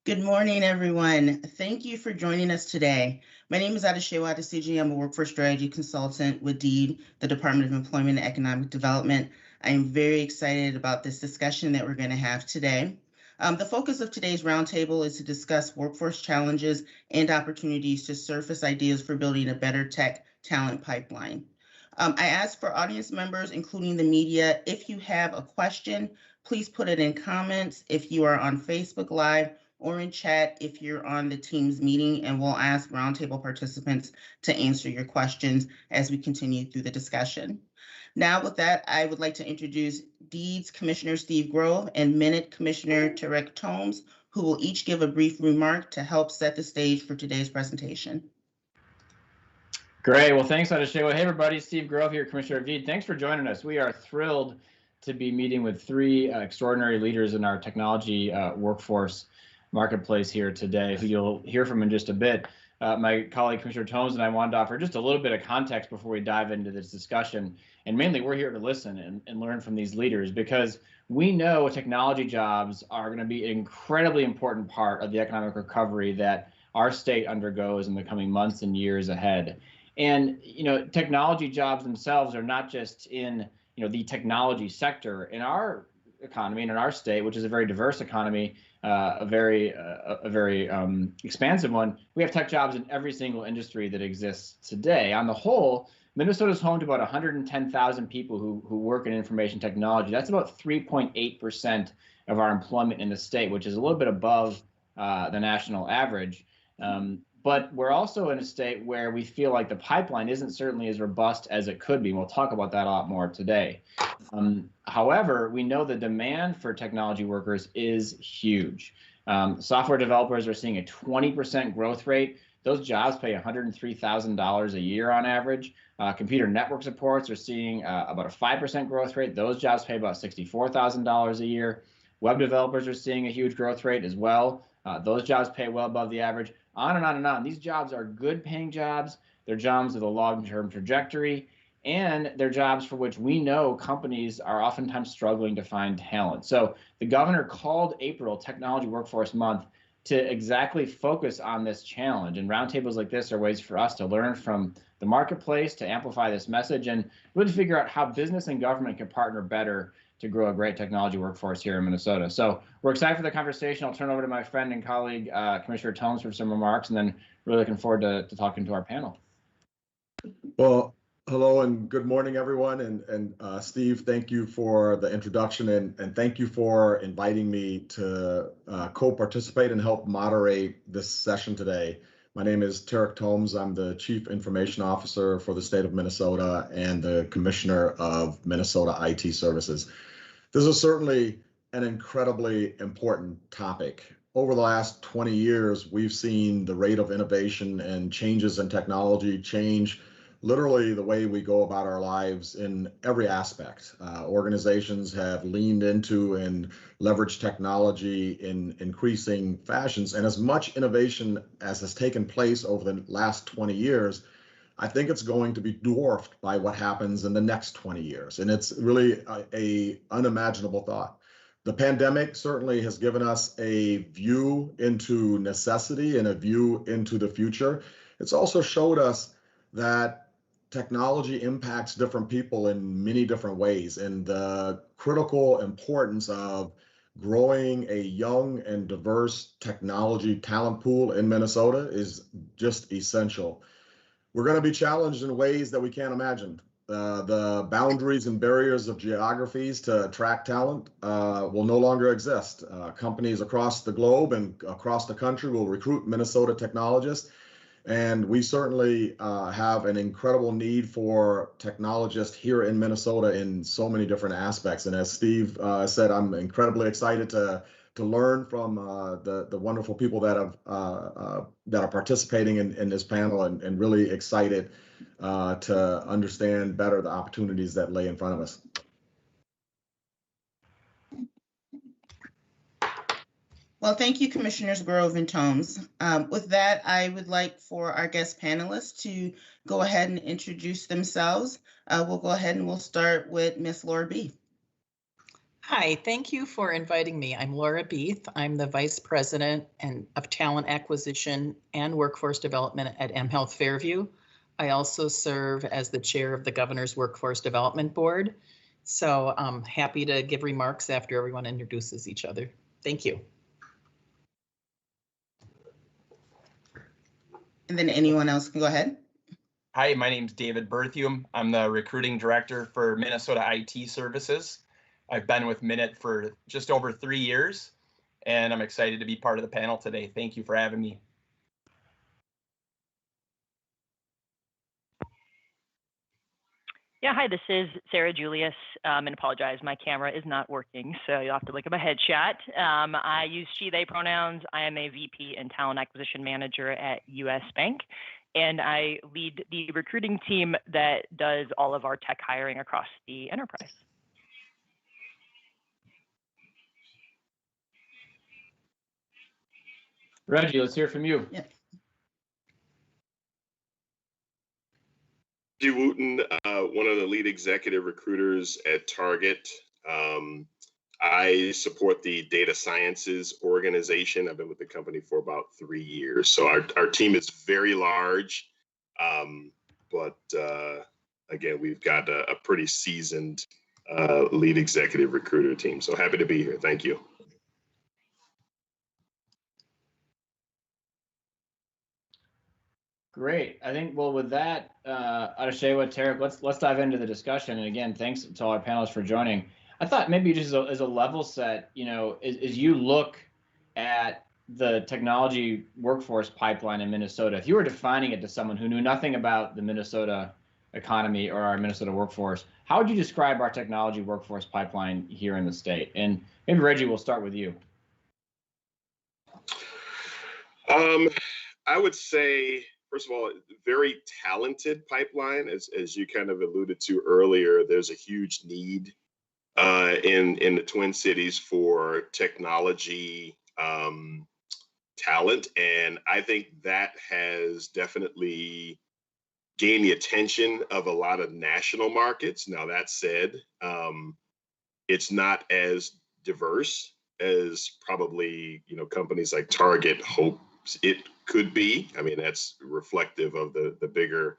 Good morning, everyone. Thank you for joining us today. My name is Adeshewa Adesiji. I'm a workforce strategy consultant with DEED, the Department of Employment and Economic Development. I am very excited about this discussion that we're going to have today. The focus of today's roundtable is to discuss workforce challenges and opportunities to surface ideas for building a better tech talent pipeline. I ask for audience members, including the media, if you have a question, please put it in comments if you are on Facebook Live or in chat if you're on the Teams meeting, and we'll ask roundtable participants to answer your questions as we continue through the discussion. Now with that, I would like to introduce DEED's Commissioner Steve Grove and Minute Commissioner Tarek Tomes, who will each give a brief remark to help set the stage for today's presentation. Great. Well, thanks, Adeshewa. Hey, everybody. Steve Grove here, Commissioner of DEED. Thanks for joining us. We are thrilled to be meeting with three extraordinary leaders in our technology workforce marketplace here today, who you'll hear from in just a bit. My colleague, Commissioner Tomes, and I wanted to offer just a little bit of context before we dive into this discussion. And mainly, we're here to listen and learn from these leaders, because we know technology jobs are going to be an incredibly important part of the economic recovery that our state undergoes in the coming months and years ahead. And technology jobs themselves are not just in the technology sector. In our economy and in our state, which is a very diverse economy, a very expansive one, we have tech jobs in every single industry that exists today. On the whole, Minnesota is home to about 110,000 people who work in information technology. That's about 3.8% of our employment in the state, which is a little bit above the national average. But we're also in a state where we feel like the pipeline isn't certainly as robust as it could be. And we'll talk about that a lot more today. However, we know the demand for technology workers is huge. Software developers are seeing a 20% growth rate. Those jobs pay $103,000 a year on average. Computer network supports are seeing about a 5% growth rate. Those jobs pay about $64,000 a year. Web developers are seeing a huge growth rate as well. Those jobs pay well above the average. On and on and on. These jobs are good paying jobs. They're jobs with a long-term trajectory, and they're jobs for which we know companies are oftentimes struggling to find talent. So the governor called April Technology Workforce Month to exactly focus on this challenge. And roundtables like this are ways for us to learn from the marketplace, to amplify this message, and really figure out how business and government can partner better to grow a great technology workforce here in Minnesota. So we're excited for the conversation. I'll turn over to my friend and colleague, Commissioner Tomes, for some remarks, and then really looking forward to talking to our panel. Well, hello and good morning, everyone. And Steve, thank you for the introduction, and thank you for inviting me to co-participate and help moderate this session today. My name is Tarek Tomes. I'm the Chief Information Officer for the state of Minnesota and the Commissioner of Minnesota IT Services. This is certainly an incredibly important topic. Over the last 20 years, we've seen the rate of innovation and changes in technology change literally the way we go about our lives in every aspect. Organizations have leaned into and leveraged technology in increasing fashions, and as much innovation as has taken place over the last 20 years, I think it's going to be dwarfed by what happens in the next 20 years. And it's really a unimaginable thought. The pandemic certainly has given us a view into necessity and a view into the future. It's also showed us that technology impacts different people in many different ways, and the critical importance of growing a young and diverse technology talent pool in Minnesota is just essential. We're going to be challenged in ways that we can't imagine. The boundaries and barriers of geographies to attract talent will no longer exist. Companies across the globe and across the country will recruit Minnesota technologists. And we certainly have an incredible need for technologists here in Minnesota in so many different aspects. And as Steve said, I'm incredibly excited to learn from the wonderful people that are participating in this panel, and really excited to understand better the opportunities that lay in front of us. Well, thank you, Commissioners Grove and Tomes. With that, I would like for our guest panelists to go ahead and introduce themselves. We'll go ahead and we'll start with Ms. Laura B. Hi, thank you for inviting me. I'm Laura Beath. I'm the Vice President of Talent Acquisition and Workforce Development at mHealth Fairview. I also serve as the Chair of the Governor's Workforce Development Board. So I'm happy to give remarks after everyone introduces each other. Thank you. And then anyone else can go ahead. Hi, my name's David Berthium. I'm the recruiting director for Minnesota IT Services. I've been with Minute for just over 3 years, and I'm excited to be part of the panel today. Thank you for having me. Yeah, hi, this is Sarah Julius, and apologize, my camera is not working, so you'll have to look at my headshot. I use she, they pronouns. I am a VP and Talent Acquisition Manager at US Bank, and I lead the recruiting team that does all of our tech hiring across the enterprise. Reggie, let's hear from you. Yeah. Reggie Wooten, one of the lead executive recruiters at Target. I support the data sciences organization. I've been with the company for about 3 years. So our team is very large, but again, we've got a pretty seasoned lead executive recruiter team. So happy to be here. Thank you. Great. I think, well, with that, Adeshewa, Tarek, let's dive into the discussion. And again, thanks to all our panelists for joining. I thought maybe just as a level set, as you look at the technology workforce pipeline in Minnesota, if you were defining it to someone who knew nothing about the Minnesota economy or our Minnesota workforce, how would you describe our technology workforce pipeline here in the state? And maybe Reggie, we'll start with you. I would say, first of all, very talented pipeline, as you kind of alluded to earlier. There's a huge need in the Twin Cities for technology talent, and I think that has definitely gained the attention of a lot of national markets. Now, that said, it's not as diverse as probably companies like Target hope it could be. I mean, that's reflective of the bigger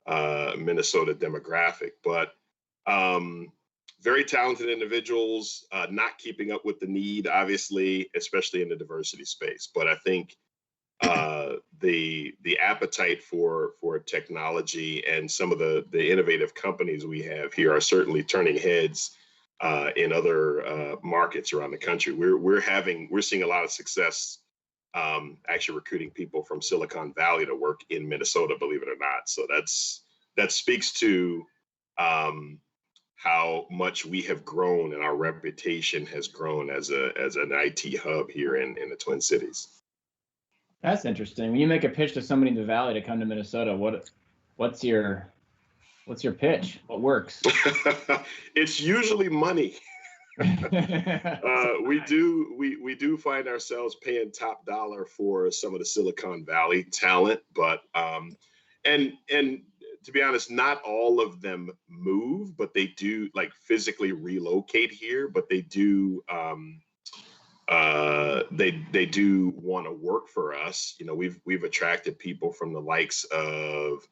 Minnesota demographic, but very talented individuals, not keeping up with the need, obviously, especially in the diversity space. But I think the appetite for technology and some of the innovative companies we have here are certainly turning heads in other markets around the country. We're seeing a lot of success actually recruiting people from Silicon Valley to work in Minnesota, believe it or not. So that speaks to how much we have grown and our reputation has grown as an IT hub here in the Twin Cities. That's interesting. When you make a pitch to somebody in the Valley to come to Minnesota, what's your pitch? What works? It's usually money. We do find ourselves paying top dollar for some of the Silicon Valley talent, but and to be honest, not all of them move, but they do physically relocate here, but they do they do want to work for us. We've attracted people from the likes of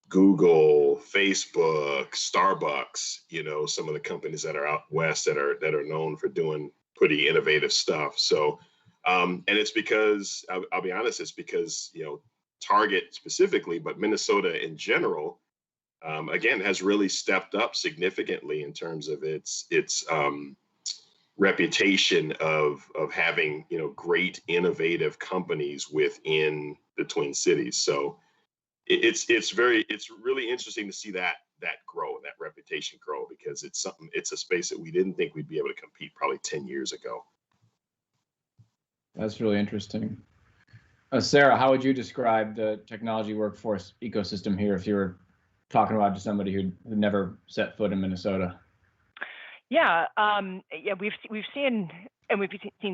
Google, Facebook, Starbucks, some of the companies that are out west that are known for doing pretty innovative stuff. So, and it's because, I'll be honest, it's because, Target specifically, but Minnesota in general, again, has really stepped up significantly in terms of its reputation of having, great innovative companies within the Twin Cities. So, it's really interesting to see that grow, that reputation grow, because it's a space that we didn't think we'd be able to compete probably 10 years ago. That's really interesting. Sarah, how would you describe the technology workforce ecosystem here if you were talking about to somebody who'd never set foot in Minnesota? Yeah, we've seen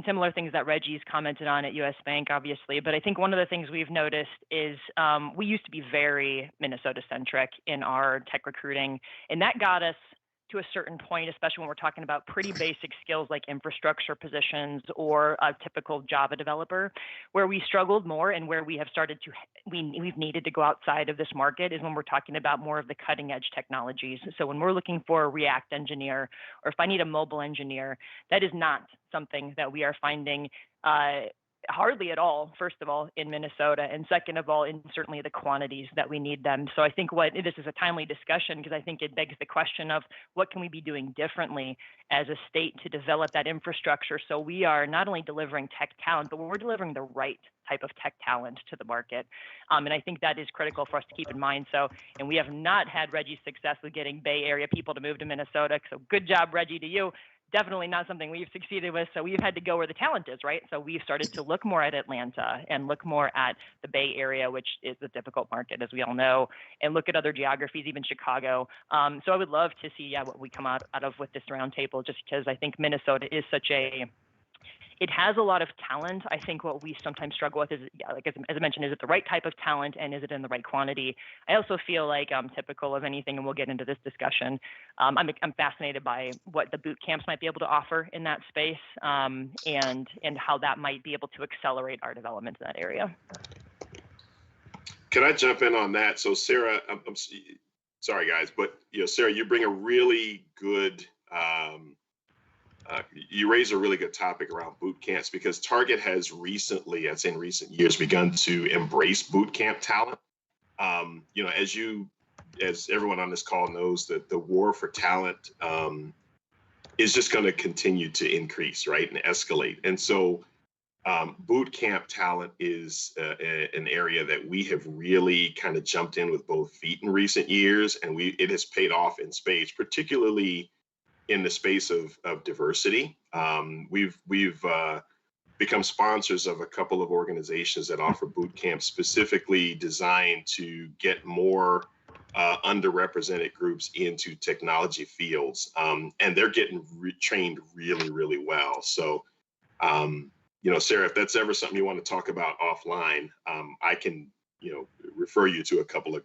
similar things that Reggie's commented on at US Bank, obviously. But I think one of the things we've noticed is we used to be very Minnesota-centric in our tech recruiting, and that got us to a certain point, especially when we're talking about pretty basic skills like infrastructure positions or a typical Java developer. Where we struggled more and where we have started to, we've needed to go outside of this market is when we're talking about more of the cutting edge technologies. So when we're looking for a React engineer, or if I need a mobile engineer, that is not something that we are finding hardly at all, first of all, in Minnesota, and second of all, in certainly the quantities that we need them. So I think this is a timely discussion, because I think it begs the question of what can we be doing differently as a state to develop that infrastructure, so we are not only delivering tech talent, but we're delivering the right type of tech talent to the market. And I think that is critical for us to keep in mind. So, and we have not had Reggie's success with getting Bay Area people to move to Minnesota. So good job, Reggie, to you. Definitely not something we've succeeded with. So we've had to go where the talent is, right? So we've started to look more at Atlanta and look more at the Bay Area, which is a difficult market, as we all know, and look at other geographies, even Chicago. So I would love to see what we come out of with this roundtable, just because I think Minnesota is it has a lot of talent. I think what we sometimes struggle with is, like as I mentioned, is it the right type of talent and is it in the right quantity? I also feel like typical of anything, and we'll get into this discussion, I'm fascinated by what the boot camps might be able to offer in that space, and how that might be able to accelerate our development in that area. Can I jump in on that? So Sarah, I'm sorry guys, but Sarah, you bring a really good you raise a really good topic around boot camps, because Target has recently, I'd say in recent years, begun to embrace boot camp talent. As everyone on this call knows, that the war for talent is just going to continue to increase, right, and escalate. And so boot camp talent is an area that we have really kind of jumped in with both feet in recent years, and it has paid off in spades, particularly in the space of diversity. We've become sponsors of a couple of organizations that offer boot camps specifically designed to get more underrepresented groups into technology fields. And they're getting trained really, really well. So, Sarah, if that's ever something you want to talk about offline, I can refer you to a couple of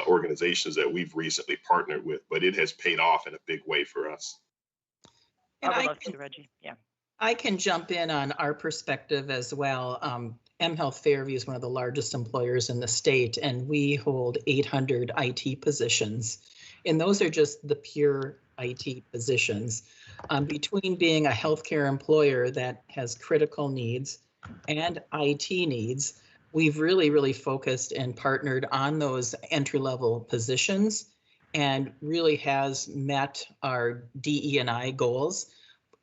organizations that we've recently partnered with, but it has paid off in a big way for us. And I would love to, Reggie. Yeah. I can jump in on our perspective as well. mHealth Fairview is one of the largest employers in the state, and we hold 800 IT positions. And those are just the pure IT positions. Between being a healthcare employer that has critical needs and IT needs, we've really focused and partnered on those entry-level positions, and really has met our DE&I goals.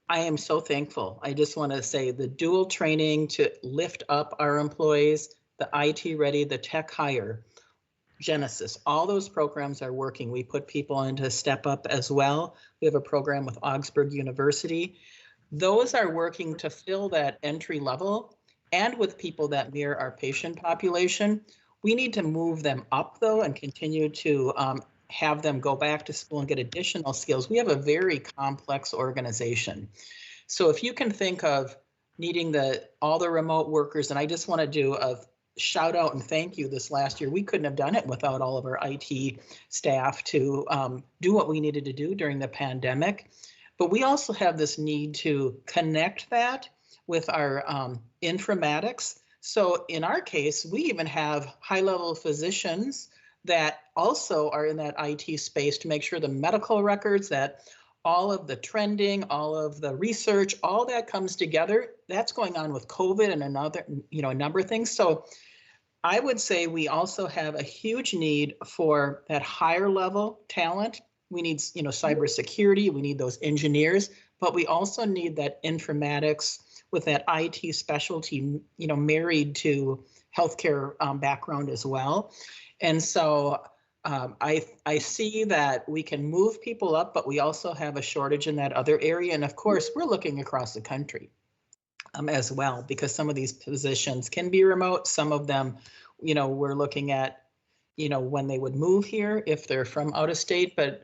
I am so thankful. I just want to say the dual training to lift up our employees, the IT ready, the tech hire, Genesis, all those programs are working. We put people into Step Up as well. We have a program with Augsburg University. Those are working to fill that entry level, and with people that mirror our patient population. We need to move them up though, and continue to have them go back to school and get additional skills. We have a very complex organization. So if you can think of needing all the remote workers, and I just want to do a shout out and thank you this last year. We couldn't have done it without all of our IT staff to do what we needed to do during the pandemic. But we also have this need to connect that with our informatics. So in our case, we even have high-level physicians that also are in that IT space to make sure the medical records, that all of the trending, all of the research, all that comes together. That's going on with COVID and a number of things. So I would say we also have a huge need for that higher level talent. We need, cybersecurity, we need those engineers, but we also need that informatics with that IT specialty, married to healthcare background as well. And so I see that we can move people up, but we also have a shortage in that other area. And of course, we're looking across the country as well, because some of these positions can be remote. Some of them, we're looking at, when they would move here if they're from out of state. But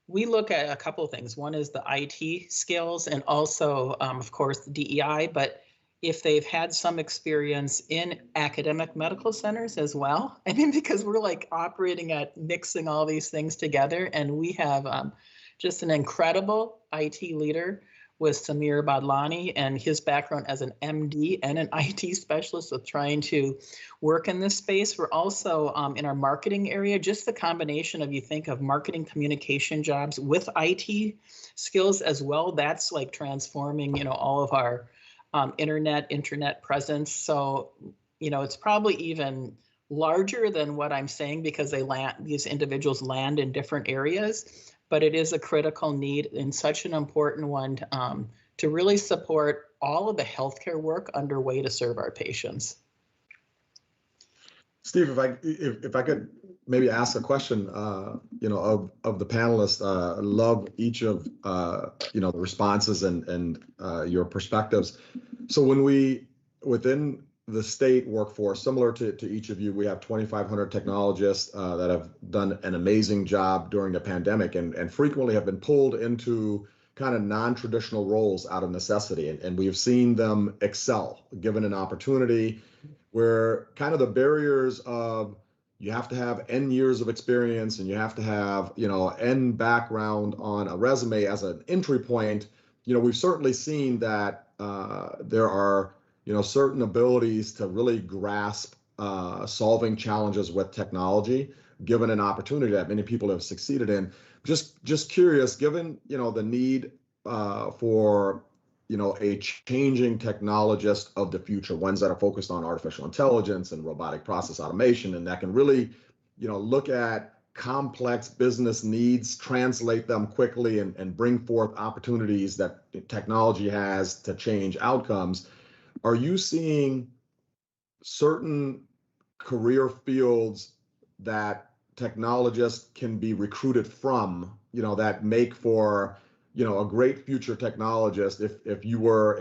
we look at a couple of things. One is the IT skills, and also, of course, the DEI, but if they've had some experience in academic medical centers as well. I mean, because we're like operating at mixing all these things together, and we have just an incredible IT leader with Samir Badlani, and his background as an MD and an IT specialist with trying to work in this space. We're also in our marketing area, just the combination of, you think of marketing communication jobs with IT skills as well. That's like transforming, all of our internet presence. So, it's probably even larger than what I'm saying because these individuals land in different areas, but it is a critical need and such an important one to really support all of the healthcare work underway to serve our patients. Steve, if I could maybe ask a question, of the panelists, I love each of the responses and your perspectives. So within the state workforce, similar to each of you, we have 2,500 technologists that have done an amazing job during the pandemic and frequently have been pulled into kind of non-traditional roles out of necessity. And we've seen them excel, given an opportunity where kind of the barriers of you have to have N years of experience and you have to have, N background on a resume as an entry point. We've certainly seen that there are certain abilities to really grasp solving challenges with technology, given an opportunity that many people have succeeded in. Just curious, given the need for a changing technologist of the future, ones that are focused on artificial intelligence and robotic process automation, and that can really look at complex business needs, translate them quickly, and bring forth opportunities that technology has to change outcomes. Are you seeing certain career fields that technologists can be recruited from, that make for, a great future technologist if you were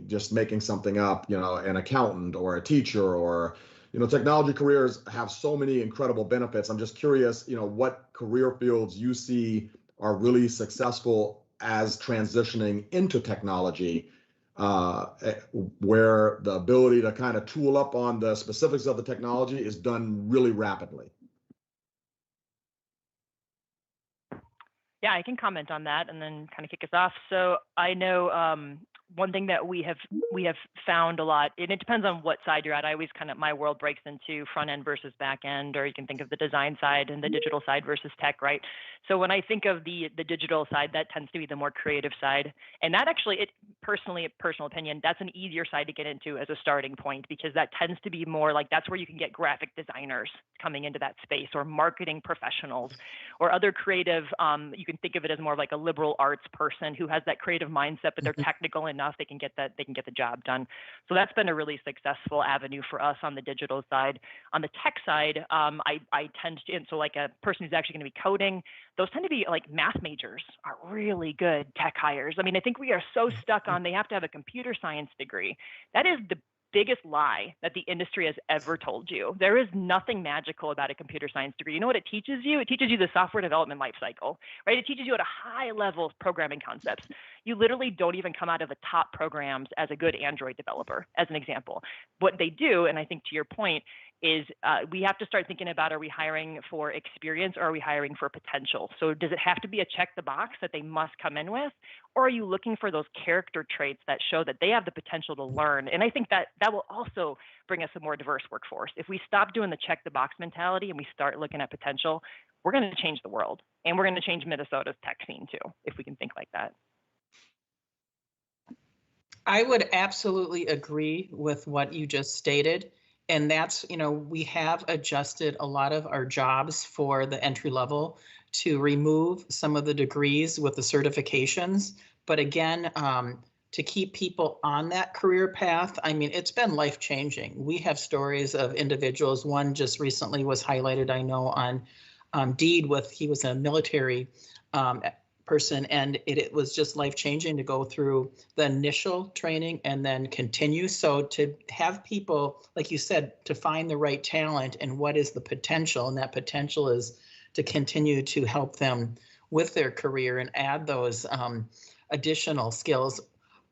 just making something up, an accountant or a teacher or, technology careers have so many incredible benefits. I'm just curious, what career fields you see are really successful as transitioning into technology, where the ability to kind of tool up on the specifics of the technology is done really rapidly. Yeah, I can comment on that and then kind of kick us off. So I know one thing that we have found a lot, and it depends on what side you're at. I always my world breaks into front end versus back end, or you can think of the design side and the digital side versus tech, right? So when I think of the digital side, that tends to be the more creative side. And that actually, personal opinion, that's an easier side to get into as a starting point, because that tends to be more like, that's where you can get graphic designers coming into that space, or marketing professionals, or other creative, you can think of it as more like a liberal arts person who has that creative mindset, but they're technical enough, they can get the job done. So that's been a really successful avenue for us on the digital side. On the tech side, I tend to, and so like a person who's actually going to be coding, those tend to be like math majors are really good tech hires. I mean, I think we are so stuck on they have to have a computer science degree. That is the biggest lie that the industry has ever told you. There is nothing magical about a computer science degree. You know what it teaches you? It teaches you the software development lifecycle, right? It teaches you at a high level programming concepts. You literally don't even come out of the top programs as a good Android developer, as an example. What they do, and I think to your point, is we have to start thinking about, are we hiring for experience or are we hiring for potential? So does it have to be a check the box that they must come in with? Or are you looking for those character traits that show that they have the potential to learn? And I think that will also bring us a more diverse workforce. If we stop doing the check the box mentality and we start looking at potential, we're going to change the world. And we're going to change Minnesota's tech scene too, if we can think like that. I would absolutely agree with what you just stated. And that's, we have adjusted a lot of our jobs for the entry level to remove some of the degrees with the certifications. But again, to keep people on that career path, I mean, it's been life-changing. We have stories of individuals. One just recently was highlighted, I know, on Deed he was a military person, and it was just life-changing to go through the initial training and then continue. So to have people, like you said, to find the right talent and what is the potential, and that potential is to continue to help them with their career and add those additional skills.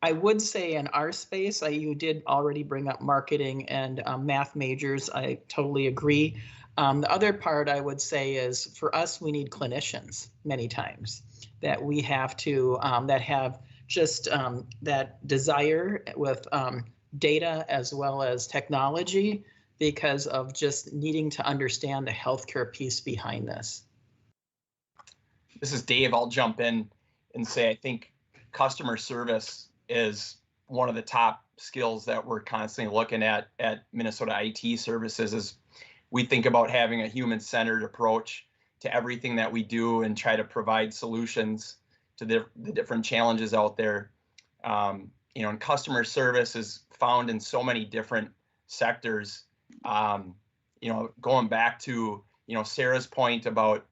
I would say in our space, you did already bring up marketing and math majors. I totally agree. The other part I would say is, for us, we need clinicians many times. that we have to, that have just that desire with data as well as technology, because of just needing to understand the healthcare piece behind this. This is Dave. I'll jump in and say I think customer service is one of the top skills that we're constantly looking at Minnesota IT Services. As we think about having a human-centered approach to everything that we do and try to provide solutions to the different challenges out there. And customer service is found in so many different sectors. Going back to, Sarah's point about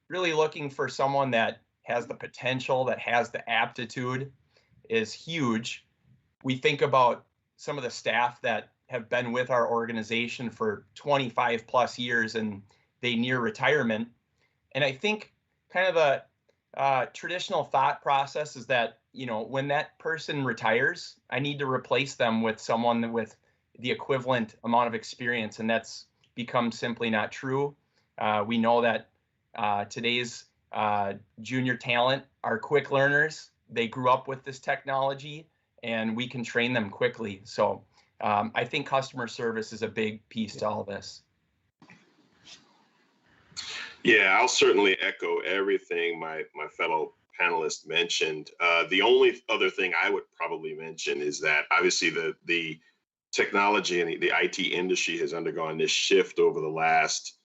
really looking for someone that has the potential, that has the aptitude is huge. We think about some of the staff that have been with our organization for 25 plus years and they near retirement. And I think kind of a traditional thought process is that, when that person retires, I need to replace them with someone with the equivalent amount of experience. And that's become simply not true. We know that today's junior talent are quick learners. They grew up with this technology and we can train them quickly. So I think customer service is a big piece to all this. Yeah, I'll certainly echo everything my fellow panelists mentioned. The only other thing I would probably mention is that obviously the technology and the IT industry has undergone this shift over the last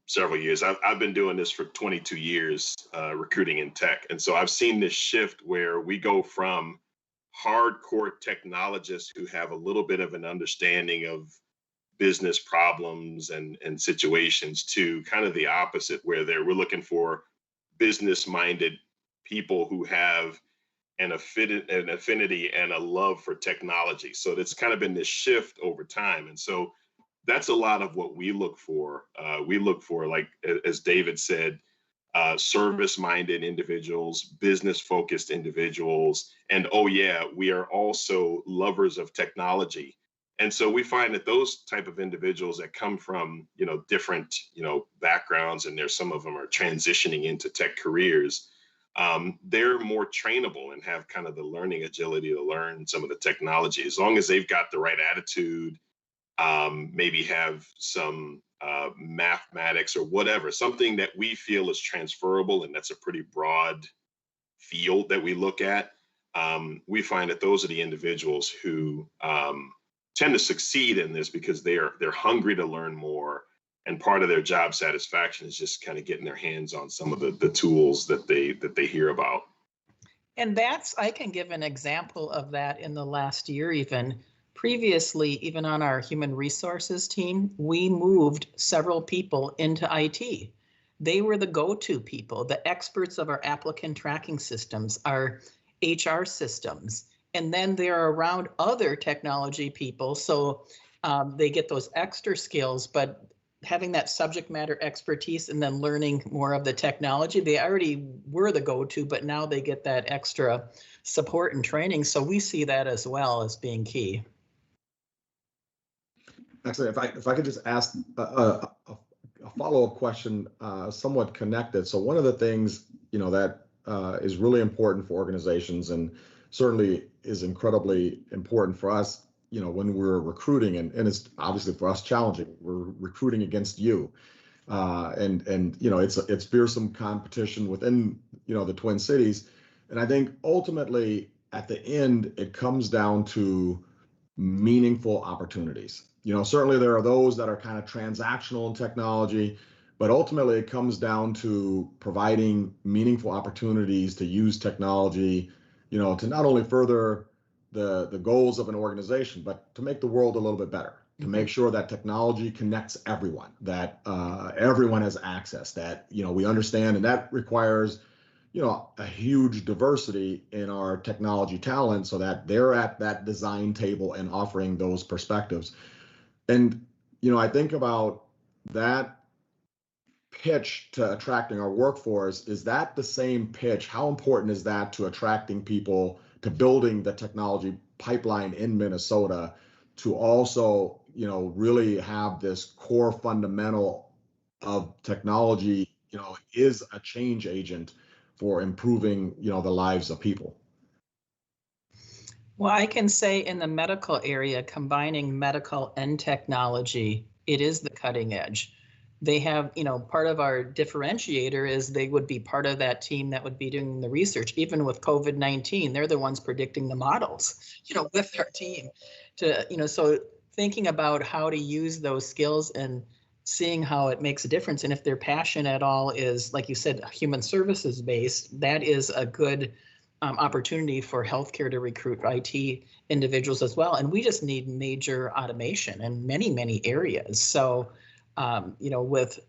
several years. I've been doing this for 22 years, recruiting in tech. And so I've seen this shift where we go from hardcore technologists who have a little bit of an understanding of business problems and situations to kind of the opposite, where we're looking for business-minded people who have an affinity and a love for technology. So it's kind of been this shift over time. And so that's a lot of what we look for. We look for, like, as David said, service-minded individuals, business-focused individuals, and we are also lovers of technology. And so we find that those type of individuals that come from, different, backgrounds, and some of them are transitioning into tech careers, they're more trainable and have kind of the learning agility to learn some of the technology, as long as they've got the right attitude, maybe have some mathematics or whatever, something that we feel is transferable, and that's a pretty broad field that we look at. We find that those are the individuals who tend to succeed in this because they're hungry to learn more, and part of their job satisfaction is just kind of getting their hands on some of the tools that they hear about. And I can give an example of that in the last year. Even previously, even on our human resources team, we moved several people into IT. They were the go-to people, the experts of our applicant tracking systems, our HR systems. And then they're around other technology people, so they get those extra skills, but having that subject matter expertise and then learning more of the technology, they already were the go-to, but now they get that extra support and training. So we see that as well as being key. Actually, if I could just ask a follow-up question, somewhat connected. So one of the things, that is really important for organizations, and certainly is incredibly important for us, when we're recruiting, and it's obviously for us challenging. We're recruiting against you, and it's fearsome competition within the Twin Cities, and I think ultimately at the end it comes down to meaningful opportunities. Certainly there are those that are kind of transactional in technology, but ultimately it comes down to providing meaningful opportunities to use technology, to not only further the goals of an organization, but to make the world a little bit better, to make sure that technology connects everyone, that everyone has access, that, we understand, and that requires, a huge diversity in our technology talent so that they're at that design table and offering those perspectives. And, I think about that pitch to attracting our workforce. Is that the same pitch? How important is that to attracting people, to building the technology pipeline in Minnesota, to also, really have this core fundamental of technology, is a change agent for improving, the lives of people. Well, I can say in the medical area, combining medical and technology, it is the cutting edge. They have, part of our differentiator is they would be part of that team that would be doing the research. Even with COVID-19, they're the ones predicting the models, with our team to, so thinking about how to use those skills and seeing how it makes a difference. And if their passion at all is, like you said, human services based, that is a good opportunity for healthcare to recruit IT individuals as well. And we just need major automation in many, many areas. So, with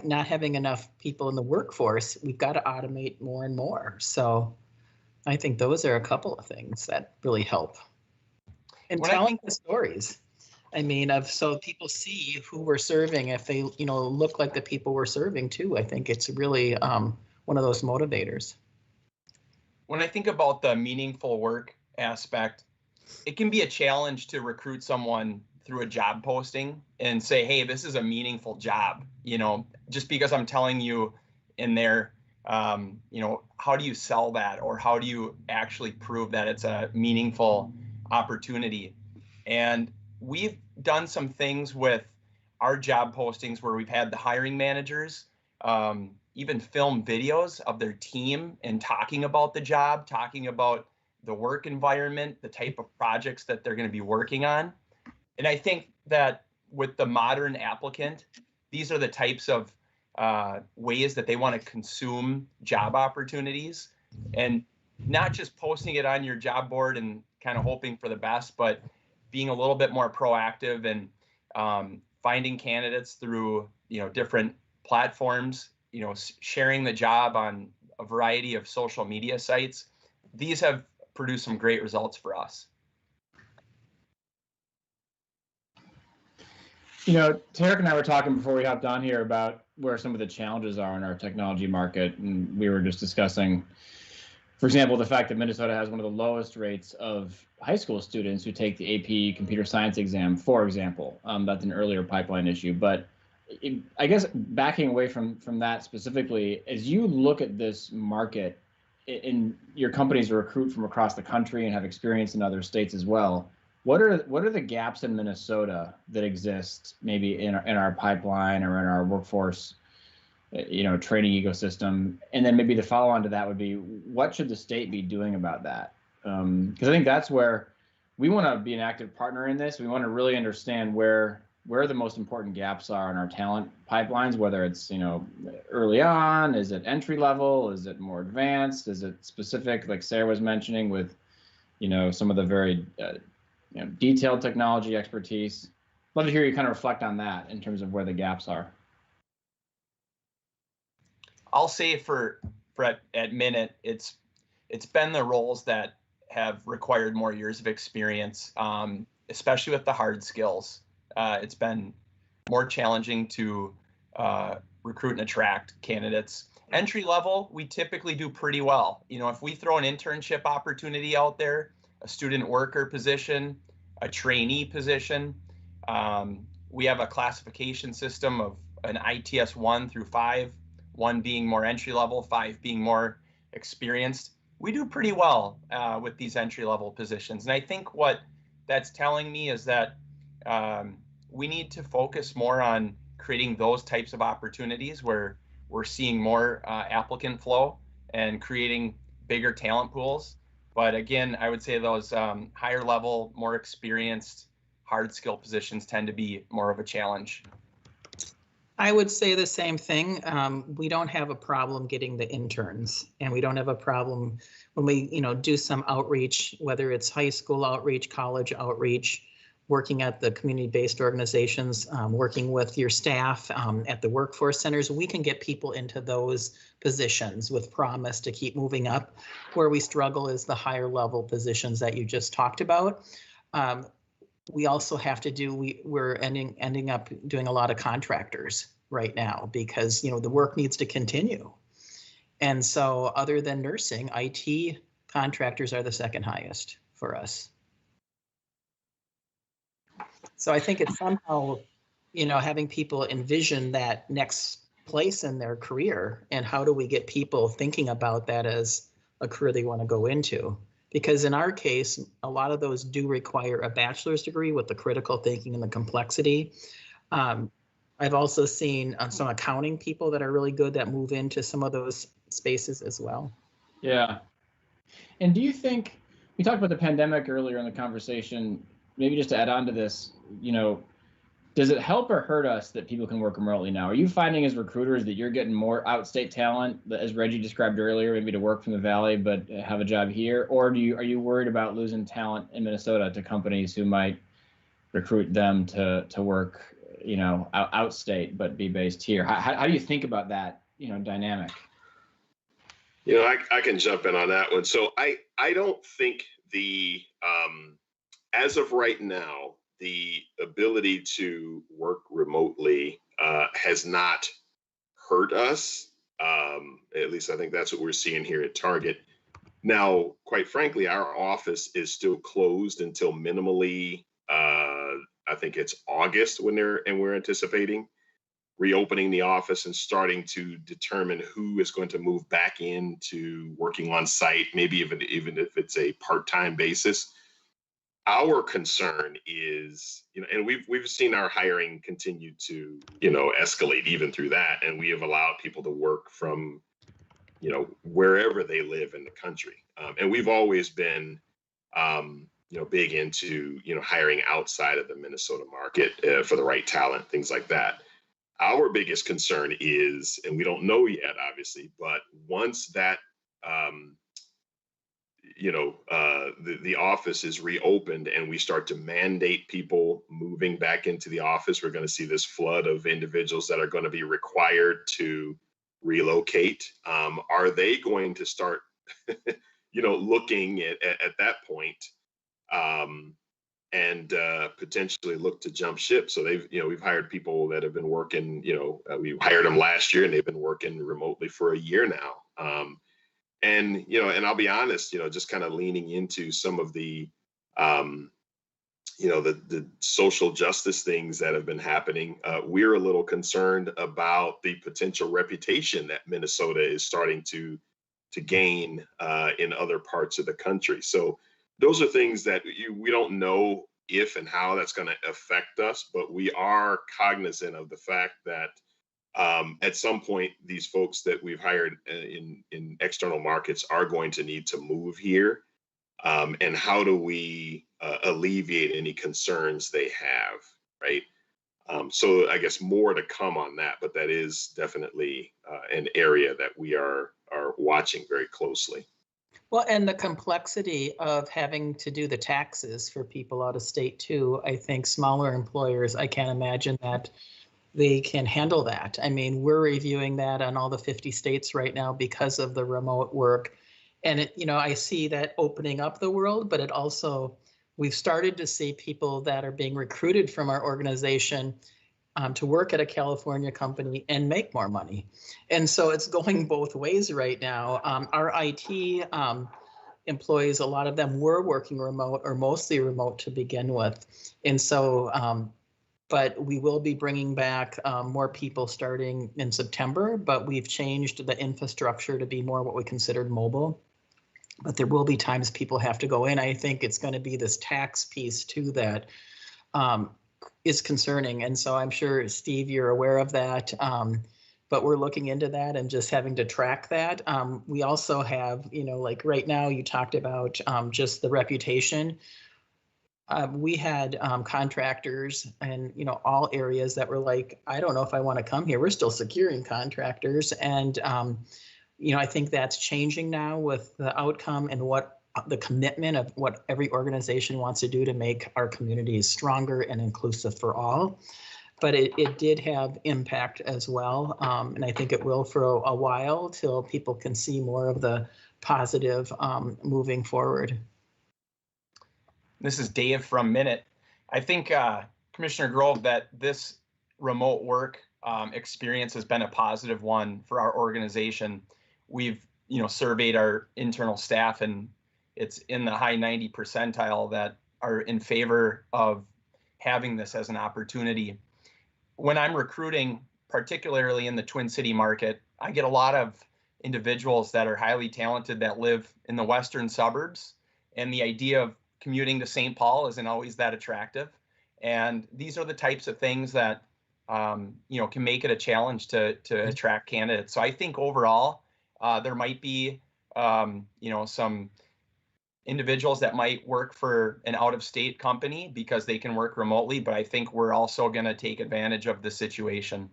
not having enough people in the workforce, we've got to automate more and more. So I think those are a couple of things that really help. And telling the stories. So people see who we're serving, if they, look like the people we're serving too. I think it's really one of those motivators. When I think about the meaningful work aspect, it can be a challenge to recruit someone through a job posting and say, hey, this is a meaningful job, just because I'm telling you in there, how do you sell that, or how do you actually prove that it's a meaningful opportunity? And we've done some things with our job postings where we've had the hiring managers even film videos of their team and talking about the job, talking about the work environment, the type of projects that they're going to be working on. And I think that with the modern applicant, these are the types of ways that they want to consume job opportunities, and not just posting it on your job board and kind of hoping for the best, but being a little bit more proactive and finding candidates through, different platforms, sharing the job on a variety of social media sites. These have produced some great results for us. Tarek and I were talking before we hopped on here about where some of the challenges are in our technology market. And we were just discussing, for example, the fact that Minnesota has one of the lowest rates of high school students who take the AP computer science exam, for example. That's an earlier pipeline issue. But I guess backing away from that specifically, as you look at this market, in your companies recruit from across the country and have experience in other states as well, what are the gaps in Minnesota that exist maybe in our pipeline or in our workforce, training ecosystem? And then maybe the follow on to that would be, what should the state be doing about that? Because I think that's where we want to be an active partner in this. We want to really understand where the most important gaps are in our talent pipelines, whether it's, early on, is it entry level, is it more advanced, is it specific, like Sarah was mentioning, with, some of the very detailed technology expertise. Love to hear you kind of reflect on that in terms of where the gaps are. I'll say for at Minute, it's been the roles that have required more years of experience, especially with the hard skills. It's been more challenging to recruit and attract candidates. Entry level, we typically do pretty well. If we throw an internship opportunity out there, a student worker position, a trainee position, we have a classification system of an ITS 1 through 5, 1 being more entry level, 5 being more experienced. We do pretty well with these entry level positions. And I think what that's telling me is that we need to focus more on creating those types of opportunities where we're seeing more applicant flow and creating bigger talent pools. But again, I would say those higher level, more experienced, hard skill positions tend to be more of a challenge. I would say the same thing. We don't have a problem getting the interns, and we don't have a problem when we, do some outreach, whether it's high school outreach, college outreach, working at the community-based organizations, working with your staff at the workforce centers. We can get people into those positions with promise to keep moving up. Where we struggle is the higher level positions that you just talked about. We also have to do, we're ending up doing a lot of contractors right now because, the work needs to continue. And so other than nursing, IT contractors are the second highest for us. So I think it's somehow, having people envision that next place in their career, and how do we get people thinking about that as a career they want to go into? Because in our case, a lot of those do require a bachelor's degree with the critical thinking and the complexity. I've also seen some accounting people that are really good that move into some of those spaces as well. Yeah. And do you think, we talked about the pandemic earlier in the conversation, maybe just to add on to this, does it help or hurt us that people can work remotely now? Are you finding as recruiters that you're getting more outstate talent, as Reggie described earlier, maybe to work from the Valley but have a job here? Or are you worried about losing talent in Minnesota to companies who might recruit them to work, outstate but be based here? How do you think about that, dynamic? I can jump in on that one. So I don't think as of right now, the ability to work remotely has not hurt us. At least I think that's what we're seeing here at Target. Now, quite frankly, our office is still closed until minimally, I think it's August we're anticipating reopening the office and starting to determine who is going to move back into working on site, maybe even if it's a part-time basis. Our concern is, and we've seen our hiring continue to, escalate even through that, and we have allowed people to work from, wherever they live in the country, and we've always been, big into, hiring outside of the Minnesota market for the right talent, things like that. Our biggest concern is, and we don't know yet, obviously, but once that, the office is reopened and we start to mandate people moving back into the office, we're going to see this flood of individuals that are going to be required to relocate. Are they going to start, looking at that point, and potentially look to jump ship? So we've hired people that have been working, we hired them last year and they've been working remotely for a year now. And I'll be honest, just kind of leaning into some of the, the social justice things that have been happening, we're a little concerned about the potential reputation that Minnesota is starting to gain in other parts of the country. So those are things that we don't know if and how that's going to affect us, but we are cognizant of the fact that at some point, these folks that we've hired in external markets are going to need to move here. And how do we alleviate any concerns they have, right? So I guess more to come on that, but that is definitely an area that we are watching very closely. Well, and the complexity of having to do the taxes for people out of state too. I think smaller employers, I can't imagine that they can handle that. I mean, we're reviewing that on all the 50 states right now because of the remote work. And I see that opening up the world, but it also, we've started to see people that are being recruited from our organization to work at a California company and make more money. And so it's going both ways right now. Our IT employees, a lot of them were working remote or mostly remote to begin with. And so, but we will be bringing back more people starting in September, but we've changed the infrastructure to be more what we considered mobile. But there will be times people have to go in. I think it's going to be this tax piece too that is concerning. And so I'm sure, Steve, you're aware of that. But we're looking into that and just having to track that. We also have, like right now you talked about just the reputation. We had contractors and, all areas that were like, I don't know if I want to come here. We're still securing contractors. And, I think that's changing now with the outcome and what the commitment of what every organization wants to do to make our communities stronger and inclusive for all. But it did have impact as well. And I think it will for a while till people can see more of the positive moving forward. This is Dave from Minute. I think, Commissioner Grove, that this remote work experience has been a positive one for our organization. We've, surveyed our internal staff, and it's in the high 90 percentile that are in favor of having this as an opportunity. When I'm recruiting, particularly in the Twin City market, I get a lot of individuals that are highly talented that live in the western suburbs, and the idea of commuting to St. Paul isn't always that attractive. And these are the types of things that can make it a challenge to attract candidates. So I think overall, there might be some individuals that might work for an out-of-state company because they can work remotely, but I think we're also going to take advantage of the situation.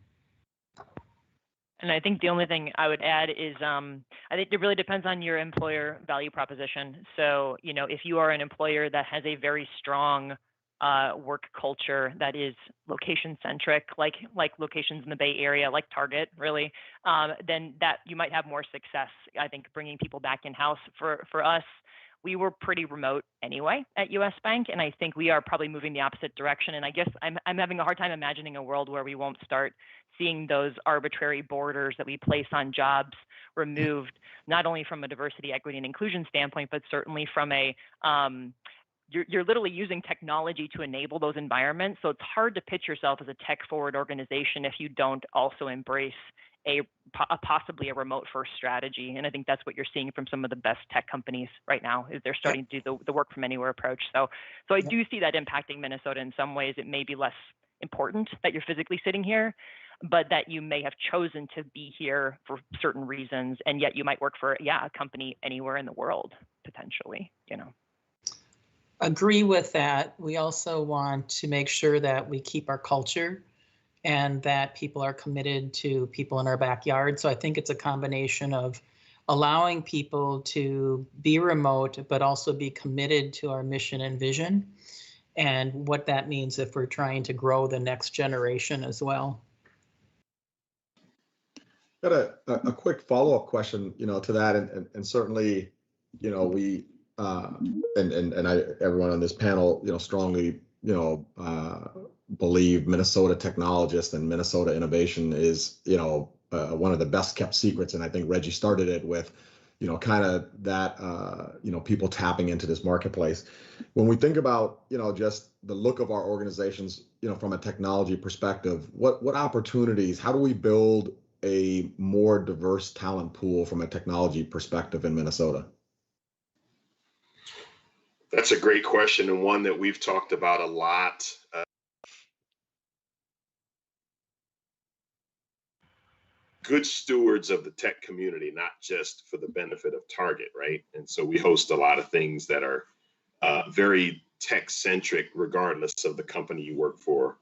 And I think the only thing I would add is I think it really depends on your employer value proposition. So, if you are an employer that has a very strong work culture that is location centric, like locations in the Bay Area, like Target, really, then that you might have more success, I think, bringing people back in-house. For us, we were pretty remote anyway at US Bank, and I think we are probably moving the opposite direction. And I guess I'm having a hard time imagining a world where we won't start seeing those arbitrary borders that we place on jobs removed, not only from a diversity, equity, and inclusion standpoint, but certainly from a you're literally using technology to enable those environments. So it's hard to pitch yourself as a tech-forward organization if you don't also embrace possibly a remote first strategy. And I think that's what you're seeing from some of the best tech companies right now, is they're starting to do the work from anywhere approach. So I do see that impacting Minnesota in some ways. It may be less important that you're physically sitting here, but that you may have chosen to be here for certain reasons, and yet you might work for a company anywhere in the world potentially. Agree with that. We also want to make sure that we keep our culture and that people are committed to people in our backyard. So I think it's a combination of allowing people to be remote, but also be committed to our mission and vision, and what that means if we're trying to grow the next generation as well. Got a quick follow-up question, to that, and certainly, we everyone on this panel, strongly, believe Minnesota technologists and Minnesota innovation is, one of the best kept secrets. And I think Reggie started it with, kind of that, people tapping into this marketplace. When we think about, just the look of our organizations, from a technology perspective, what opportunities, how do we build a more diverse talent pool from a technology perspective in Minnesota? That's a great question, and one that we've talked about a lot. Good stewards of the tech community, not just for the benefit of Target, right? And so we host a lot of things that are very tech centric, regardless of the company you work for.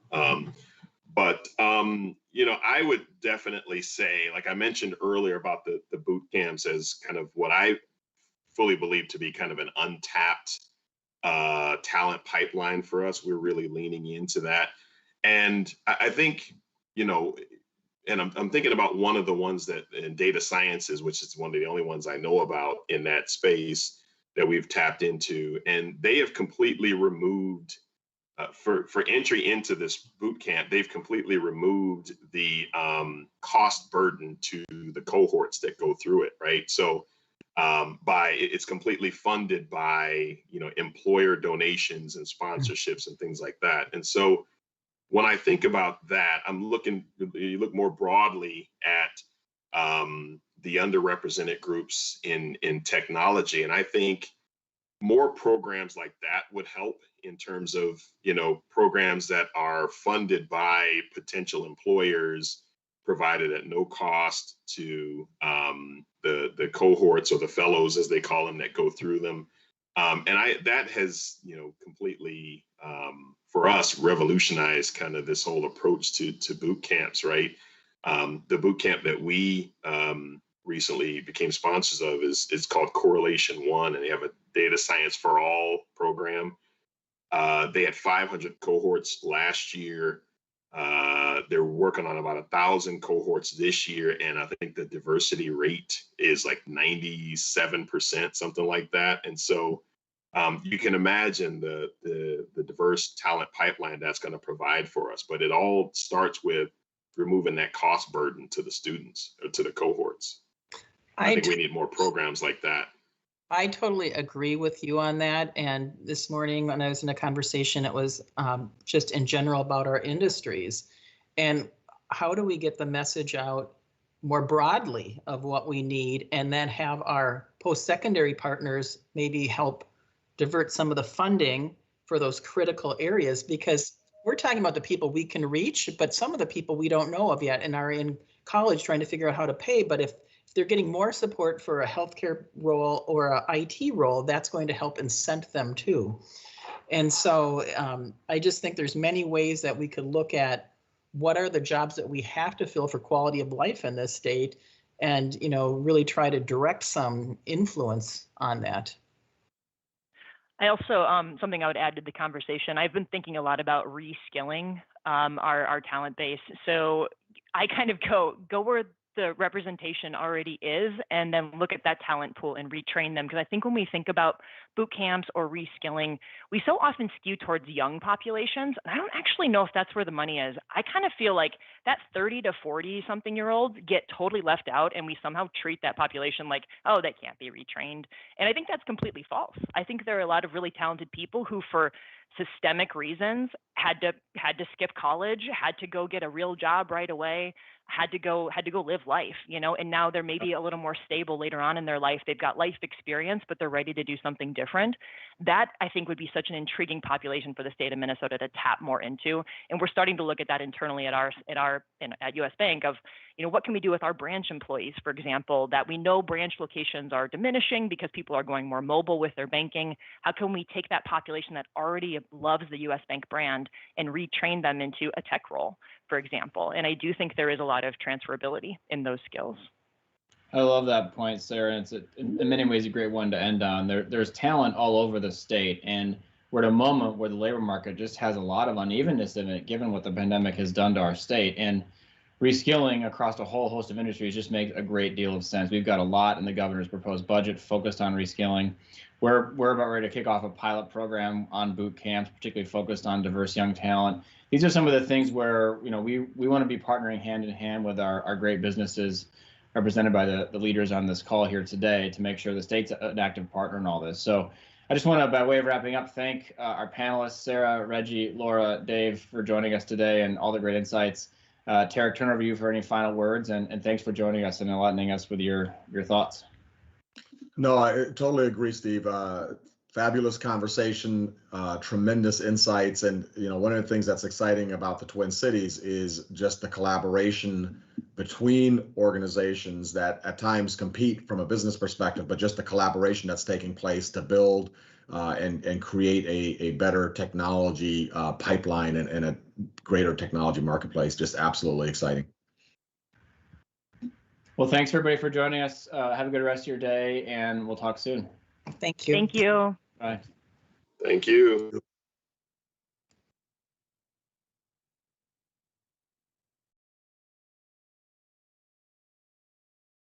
But I would definitely say, like I mentioned earlier about the boot camps as kind of what I fully believe to be kind of an untapped talent pipeline for us. We're really leaning into that. And I think, and I'm thinking about one of the ones that in data sciences, which is one of the only ones I know about in that space that we've tapped into. And they have completely removed, for entry into this boot camp, they've completely removed the cost burden to the cohorts that go through it, right? So it's completely funded by, employer donations and sponsorships and things like that. And so when I think about that, you look more broadly at the underrepresented groups in technology. And I think more programs like that would help in terms of, programs that are funded by potential employers, provided at no cost to the cohorts or the fellows, as they call them, that go through them. That has, completely, for us, revolutionized kind of this whole approach to boot camps, right? The boot camp that we recently became sponsors of is called Correlation One, and they have a data science for all program. They had 500 cohorts last year. They're working on about 1,000 cohorts this year, and I think the diversity rate is like 97%, something like that. And so you can imagine the diverse talent pipeline that's going to provide for us. But it all starts with removing that cost burden to the students or to the cohorts. I think we need more programs like that. I totally agree with you on that. And this morning when I was in a conversation, it was just in general about our industries. And how do we get the message out more broadly of what we need, and then have our post-secondary partners maybe help divert some of the funding for those critical areas, because we're talking about the people we can reach, but some of the people we don't know of yet and are in college trying to figure out how to pay. But if they're getting more support for a healthcare role or a IT role, that's going to help incent them too. And so I just think there's many ways that we could look at what are the jobs that we have to fill for quality of life in this state, and really try to direct some influence on that. I also, something I would add to the conversation, I've been thinking a lot about reskilling our talent base. So I kind of go where the representation already is, and then look at that talent pool and retrain them. Because I think when we think about boot camps or reskilling, we so often skew towards young populations. And I don't actually know if that's where the money is. I kind of feel like that 30 to 40 something year olds get totally left out, and we somehow treat that population like, oh, they can't be retrained. And I think that's completely false. I think there are a lot of really talented people who, for systemic reasons, had to skip college, had to go get a real job right away, had to go live life, and now they're maybe a little more stable later on in their life. They've got life experience, but they're ready to do something different. That, I think, would be such an intriguing population for the state of Minnesota to tap more into. And we're starting to look at that internally at US Bank of, what can we do with our branch employees, for example, that we know branch locations are diminishing because people are going more mobile with their banking. How can we take that population that already loves the US Bank brand and retrain them into a tech role, for example? And I do think there is a lot of transferability in those skills. I love that point, Sarah. It's in many ways a great one to end on. There's talent all over the state, and we're at a moment where the labor market just has a lot of unevenness in it, given what the pandemic has done to our state. And reskilling across a whole host of industries just makes a great deal of sense. We've got a lot in the governor's proposed budget focused on reskilling. We're about ready to kick off a pilot program on boot camps, particularly focused on diverse young talent. These are some of the things where we want to be partnering hand in hand with our great businesses represented by the leaders on this call here today to make sure the state's an active partner in all this. So I just want to, by way of wrapping up, thank our panelists, Sarah, Reggie, Laura, Dave, for joining us today and all the great insights. Tarek, turn over to you for any final words, and thanks for joining us and enlightening us with your thoughts. No, I totally agree, Steve. Fabulous conversation, tremendous insights. And, one of the things that's exciting about the Twin Cities is just the collaboration between organizations that at times compete from a business perspective, but just the collaboration that's taking place to build and create a better technology pipeline and a greater technology marketplace. Just absolutely exciting. Well, thanks everybody for joining us. Have a good rest of your day, and we'll talk soon. Thank you. Thank you. Bye. Thank you.